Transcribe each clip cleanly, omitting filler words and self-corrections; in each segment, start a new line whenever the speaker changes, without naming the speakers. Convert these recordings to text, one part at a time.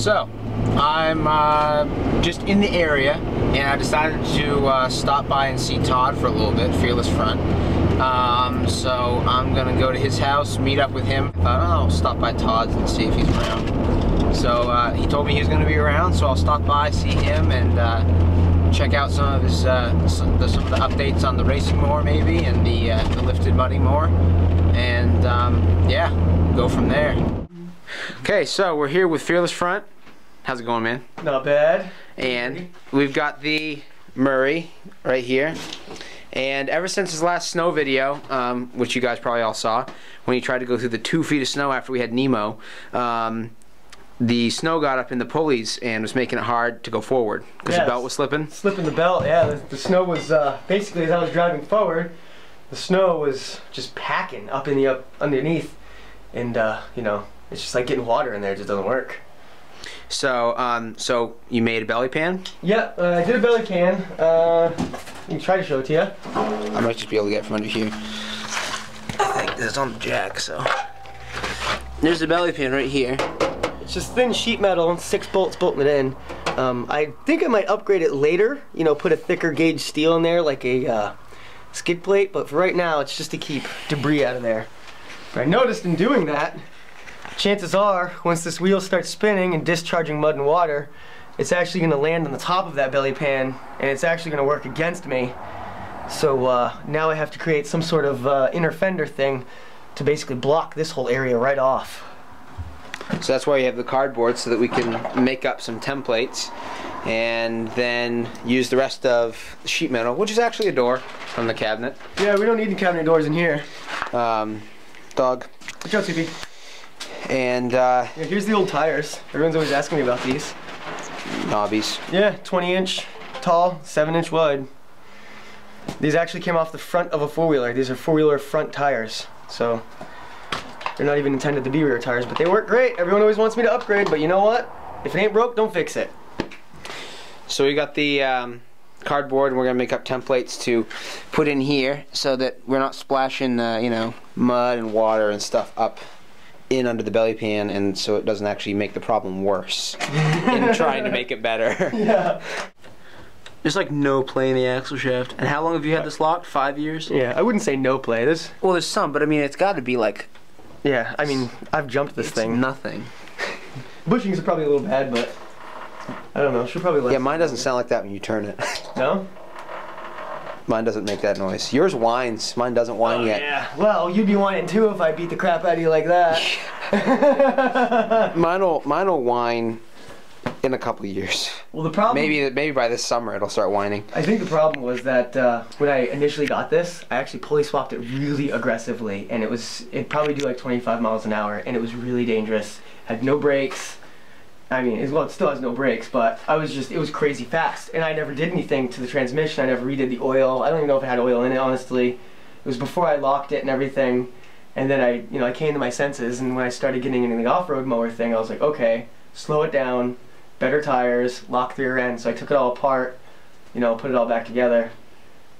So, I'm just in the area, and I decided to stop by and see Todd for a little bit, Fearlessfront. So I'm gonna go to his house, meet up with him. I thought, oh, I'll stop by Todd's and see if he's around. So he told me he was gonna be around, so I'll stop by, see him, and check out some of his some of the updates on the racing more, maybe, and the lifted mudding more, and yeah, go from there. Okay, so we're here with Fearlessfront. How's it going, man?
Not bad.
And we've got the Murray right here. And ever since his last snow video, which you guys probably all saw, when he tried to go through the 2 feet of snow after we had Nemo, the snow got up in the pulleys and was making it hard to go forward because the belt was slipping.
Slipping the belt, yeah. The snow was basically, as I was driving forward, the snow was just packing up in the underneath, and you know, it's just like getting water in there. It just doesn't work.
So, so you made a belly pan?
Yeah, I did a belly pan. I can try to show it to you.
I might just be able to get it from under here. I think it's on the jack, so. There's the belly pan right here.
It's just thin sheet metal and 6 bolts bolting it in. I think I might upgrade it later, you know, put a thicker gauge steel in there like a skid plate, but for right now it's just to keep debris out of there. But I noticed in doing that, chances are, once this wheel starts spinning and discharging mud and water, it's actually going to land on the top of that belly pan, and it's actually going to work against me. So now I have to create some sort of inner fender thing to basically block this whole area right off.
So that's why you have the cardboard, so that we can make up some templates and then use the rest of the sheet metal, which is actually a door from the cabinet.
Yeah, we don't need the cabinet doors in here.
Dog.
Watch out, CP.
And
yeah, here's the old tires. Everyone's always asking me about these.
knobbies.
Yeah, 20-inch tall, 7-inch wide. These actually came off the front of a 4-wheeler. These are 4-wheeler front tires. So they're not even intended to be rear tires, but they work great. Everyone always wants me to upgrade, but you know what? If it ain't broke, don't fix it.
So we got the cardboard, and we're gonna make up templates to put in here so that we're not splashing you know, mud and water and stuff up in under the belly pan, and so it doesn't actually make the problem worse in trying to make it better.
Yeah.
There's like no play in the axle shaft. And how long have you had this locked? 5 years?
Yeah, I wouldn't say no play.
Well, there's some, but I mean, it's got to be like.
Yeah, I mean, I've jumped this thing.
Nothing.
Bushings are probably a little bad, but I don't know. She'll probably let.
Yeah, mine doesn't sound like that when you turn it. No? Mine doesn't make that noise. Yours whines. Mine doesn't whine yet.
Yeah. Well, you'd be whining too if I beat the crap out of you like that.
mine'll whine in a couple years. Well, the problem. Maybe by this summer it'll start whining.
I think the problem was that when I initially got this, I actually pulley swapped it really aggressively, and it'd probably do like 25 miles an hour, and it was really dangerous. Had no brakes. I mean, well, it still has no brakes, but it was crazy fast. And I never did anything to the transmission. I never redid the oil. I don't even know if it had oil in it, honestly. It was before I locked it and everything. And then I came to my senses, and when I started getting into the off-road mower thing, I was like, okay, slow it down, better tires, lock the rear end. So I took it all apart, you know, put it all back together.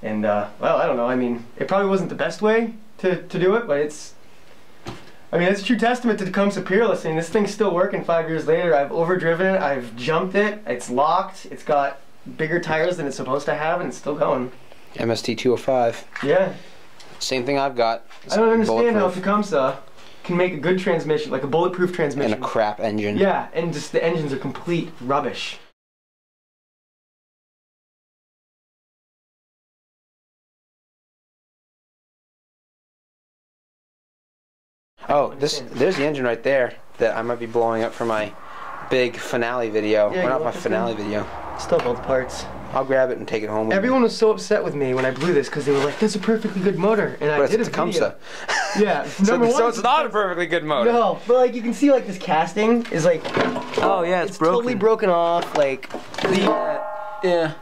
And, well, I don't know. I mean, it probably wasn't the best way to do it, but it's a true testament to Tecumseh Fearless. I mean, this thing's still working 5 years later. I've overdriven it, I've jumped it, it's locked, it's got bigger tires than it's supposed to have, and it's still going.
MST 205.
Yeah.
Same thing I've got. It's
I don't understand how Tecumseh can make a good transmission, like a bulletproof transmission.
And a crap engine.
Yeah, and just the engines are complete rubbish.
Oh, there's the engine right there that I might be blowing up for my big finale video.
Yeah,
or not my finale video.
Still have all the parts.
I'll grab it and take it home with me.
Everyone was so upset with me when I blew this because they were like, "That's a perfectly good motor," and I did a Tecumseh. Yeah.
So it's not a perfectly good motor.
No, but like you can see, like this casting is like.
Oh yeah, it's broken.
Totally broken off. Like the
yeah,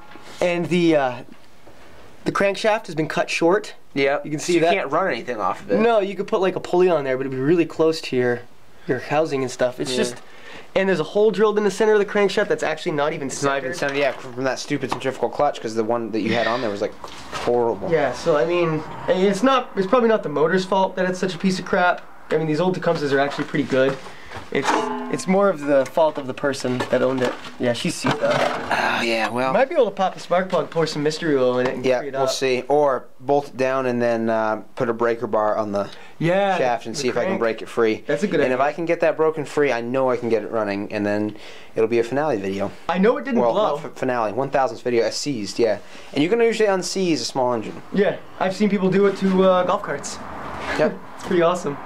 and the crankshaft has been cut short.
Yeah,
you can see
so
that.
You can't run anything off of it.
No, you could put like a pulley on there, but it'd be really close to your housing and stuff. It's just. And there's a hole drilled in the center of the crankshaft that's actually not even centered.
Not even centered, yeah, from that stupid centrifugal clutch, because the one that you had on there was like horrible.
Yeah, so I mean, it's probably not the motor's fault that it's such a piece of crap. I mean, these old Tecumsehs are actually pretty good. It's It's more of the fault of the person that owned it. Yeah, she's seized up.
Oh, yeah, well.
Might be able to pop the spark plug, pour some mystery oil in it, and free it
we'll
up.
see. Or bolt it down and then put a breaker bar on the shaft and see if I can break it free.
That's a good idea.
And if I can get that broken free, I know I can get it running, and then it'll be a finale video.
I know it didn't blow.
Well, not finale, 1000th video, seized, yeah. And you can usually unseize a small engine.
Yeah, I've seen people do it to golf carts.
Yep.
It's pretty awesome.